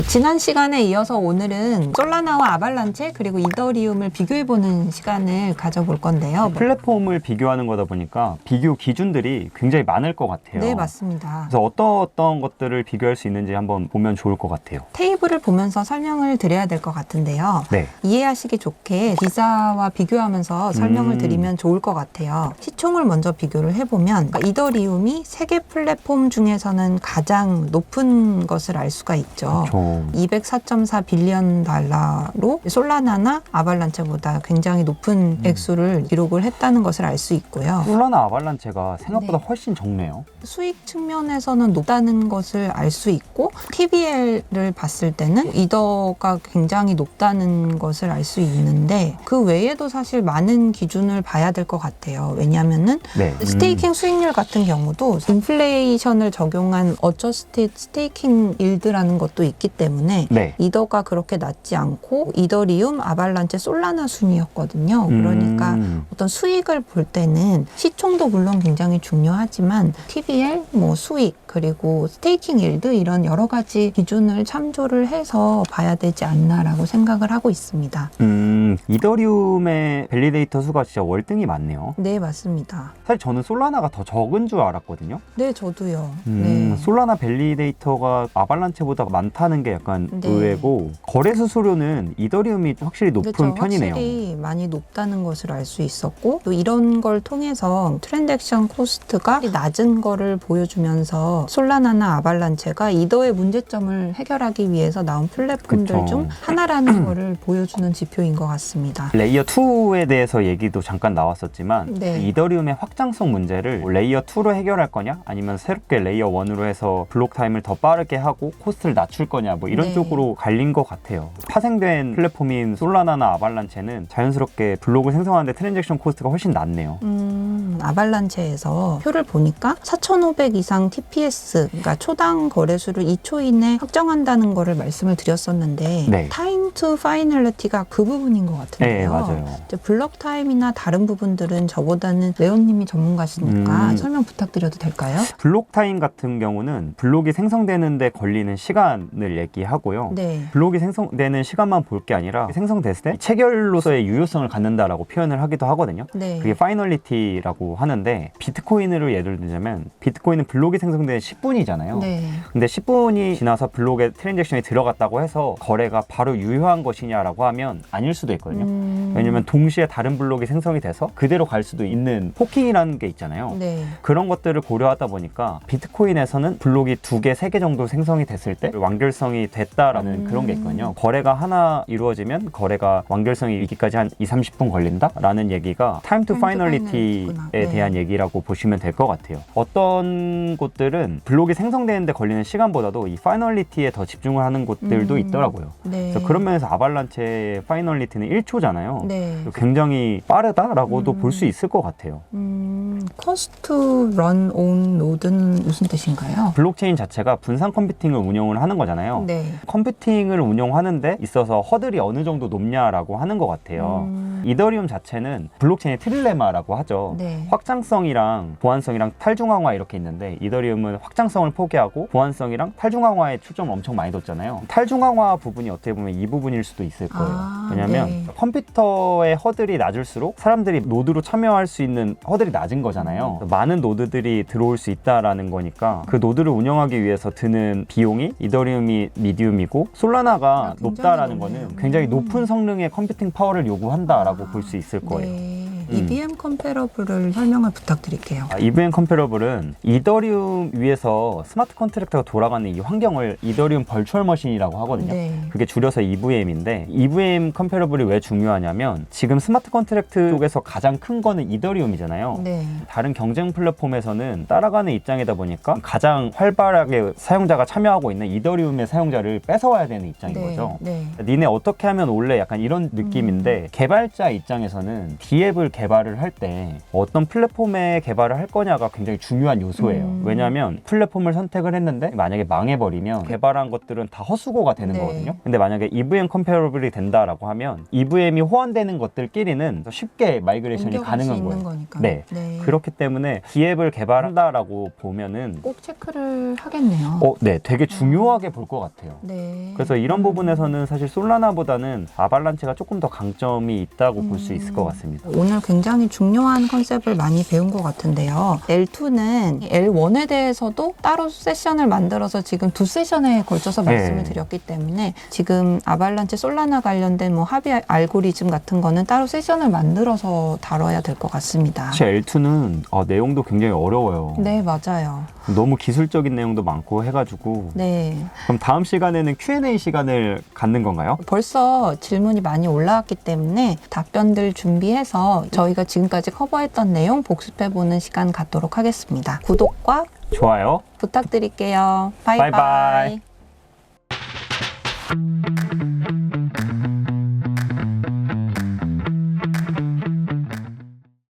지난 시간에 이어서 오늘은 솔라나와 아발란체 그리고 이더리움을 비교해보는 시간을 가져볼 건데요. 플랫폼을 비교하는 거다 보니까 비교 기준들이 굉장히 많을 것 같아요. 네, 맞습니다. 그래서 어떤 것들을 비교할 수 있는지 한번 보면 좋을 것 같아요. 테이블을 보면서 설명을 드려야 될 것 같은데요. 네. 이해하시기 좋게 기사와 비교하면서 설명을 드리면 좋을 것 같아요. 시총을 먼저 비교를 해보면 이더리움이 세계 플랫폼 중에서는 가장 높은 것을 알 수가 있죠. 204.4 빌리언 달러로 솔라나나 아발란체보다 굉장히 높은 액수를 기록을 했다는 것을 알 수 있고요. 솔라나 아발란체가 생각보다 훨씬 적네요. 수익 측면에서는 높다는 것을 알 수 있고 TVL을 봤을 때는 이더가 굉장히 높다는 것을 알 수 있는데 그 외에도 사실 많은 기준을 봐야 될 것 같아요. 왜냐하면은 네. 스테이킹 수익률 같은 경우도 인플레이션을 적용한 어저스티드 스테이킹 일드라는 것도 있기 때문에 네. 이더가 그렇게 낮지 않고 이더리움, 아발란체, 솔라나 순이었거든요. 그러니까 어떤 수익을 볼 때는 시총도 물론 굉장히 중요하지만 TVL, 수익, 그리고 스테이킹 일드 이런 여러 가지 기준을 참조를 해서 봐야 되지 않나라고 생각을 하고 있습니다. 이더리움의 밸리데이터 수가 진짜 월등히 많네요. 네, 맞습니다. 사실 저는 솔라나가 더 적은 줄 알았거든요. 네, 저도요. 네. 솔라나 밸리데이터가 아발란체보다 많다는 게 약간 네. 의외고 거래 수수료는 이더리움이 확실히 높은 그렇죠. 편이네요. 확실히 많이 높다는 것을 알 수 있었고 또 이런 걸 통해서 트랜잭션 코스트가 낮은 거를 보여주면서 솔라나나 아발란체가 이더의 문제점을 해결하기 위해서 나온 플랫폼들 그쵸. 중 하나라는 거를 보여주는 지표인 것 같습니다. 레이어 2에 대해서 얘기도 잠깐 나왔었지만 네. 이더리움의 확장성 문제를 레이어 2로 해결할 거냐 아니면 새롭게 레이어 1으로 해서 블록 타임을 더 빠르게 하고 코스트를 낮출 거냐 이런 네. 쪽으로 갈린 것 같아요. 파생된 플랫폼인 솔라나나 아발란체는 자연스럽게 블록을 생성하는데 트랜잭션 코스트가 훨씬 낮네요. 아발란체에서 표를 보니까 4,500 이상 TPS, 그러니까 초당 거래수를 2초 이내 확정한다는 거를 말씀을 드렸었는데 네. 타임 투 파이널리티가 그 부분인 것 같은데요. 네, 맞아요. 이제 블록 타임이나 다른 부분들은 저보다는 레온님이 전문가시니까 설명 부탁드려도 될까요? 블록 타임 같은 경우는 블록이 생성되는데 걸리는 시간을 얘기하고요. 네. 블록이 생성되는 시간만 볼 게 아니라 생성됐을 때 체결로서의 유효성을 갖는다라고 표현을 하기도 하거든요. 네. 그게 파이널리티라고 하는데 비트코인으로 예를 들자면 비트코인은 블록이 생성된 10분이잖아요. 네. 근데 10분이 지나서 블록에 트랜잭션이 들어갔다고 해서 거래가 바로 유효한 것이냐라고 하면 아닐 수도 있거든요. 왜냐면 동시에 다른 블록이 생성이 돼서 그대로 갈 수도 있는 포킹이라는 게 있잖아요. 네. 그런 것들을 고려하다 보니까 비트코인에서는 블록이 2개, 3개 정도 생성이 됐을 때 완결성이 됐다라는 그런 게 있거든요. 거래가 하나 이루어지면 거래가 완결성이 이기까지 한 20-30분 걸린다라는 얘기가 타임 투 파이널리티에 네. 대한 얘기라고 보시면 될 것 같아요. 어떤 곳들은 블록이 생성되는데 걸리는 시간보다도 이 파이널리티에 더 집중을 하는 곳들도 있더라고요. 네. 그래서 그런 면에서 아발란체의 파이널리티는 1초잖아요. 네. 굉장히 빠르다라고도 볼 수 있을 것 같아요. cost run on node는 무슨 뜻인가요? 블록체인 자체가 분산 컴퓨팅을 운영을 하는 거잖아요. 네. 컴퓨팅을 운영하는 데 있어서 허들이 어느 정도 높냐라고 하는 것 같아요. 이더리움 자체는 블록체인의 트릴레마라고 하죠. 네. 확장성이랑 보안성이랑 탈중앙화 이렇게 있는데 이더리움은 확장성을 포기하고 보안성이랑 탈중앙화에 초점을 엄청 많이 뒀잖아요. 탈중앙화 부분이 어떻게 보면 이 부분일 수도 있을 거예요. 왜냐하면 네. 컴퓨터의 허들이 낮을수록 사람들이 노드로 참여할 수 있는 허들이 낮은 거잖아요. 많은 노드들이 들어올 수 있다라는 거니까 그 노드를 운영하기 위해서 드는 비용이 이더리움이 미디움이고 솔라나가 높다라는 거는 굉장히 높은 성능의 컴퓨팅 파워를 요구한다라고 볼 수 있을 거예요. 네. EVM 컴패러블을 설명을 부탁드릴게요. EVM 컴패러블은 이더리움 위에서 스마트 컨트랙터가 돌아가는 이 환경을 이더리움 벌추얼 머신이라고 하거든요. 네. 그게 줄여서 EVM인데 EVM 컴패러블이 왜 중요하냐면 지금 스마트 컨트랙트 쪽에서 가장 큰 거는 이더리움이잖아요. 네. 다른 경쟁 플랫폼에서는 따라가는 입장이다 보니까 가장 활발하게 사용자가 참여하고 있는 이더리움의 사용자를 뺏어와야 되는 입장인 네. 거죠. 네. 니네 어떻게 하면 올래? 약간 이런 느낌인데 개발자 입장에서는 D앱을 개발을 할 때 어떤 플랫폼에 개발을 할 거냐가 굉장히 중요한 요소예요. 왜냐하면 플랫폼을 선택을 했는데 만약에 망해버리면 개발한 것들은 다 헛수고가 되는 네. 거거든요. 근데 만약에 EVM 컴패러블이 된다라고 하면 EVM이 호환되는 것들끼리는 더 쉽게 마이그레이션이 옮겨갈 수 가능한 있는 거예요. 거니까. 네. 그렇기 때문에 기앱을 개발한다라고 보면은 꼭 체크를 하겠네요. 네, 되게 중요하게 볼 것 같아요. 네. 그래서 이런 부분에서는 사실 솔라나보다는 아발란체가 조금 더 강점이 있다고 볼 수 있을 것 같습니다. 오늘 굉장히 중요한 컨셉을 많이 배운 것 같은데요. L2는 L1에 대해서도 따로 세션을 만들어서 지금 2세션에 걸쳐서 말씀을 드렸기 때문에 지금 아발란체 솔라나 관련된 뭐 합의 알고리즘 같은 거는 따로 세션을 만들어서 다뤄야 될 것 같습니다. 사실 L2는 내용도 굉장히 어려워요. 네, 맞아요. 너무 기술적인 내용도 많고 해가지고 네. 그럼 다음 시간에는 Q&A 시간을 갖는 건가요? 벌써 질문이 많이 올라왔기 때문에 답변들 준비해서 저희가 지금까지 커버했던 내용 복습해보는 시간 갖도록 하겠습니다. 구독과 좋아요. 부탁드릴게요. 바이바이. 바이바이.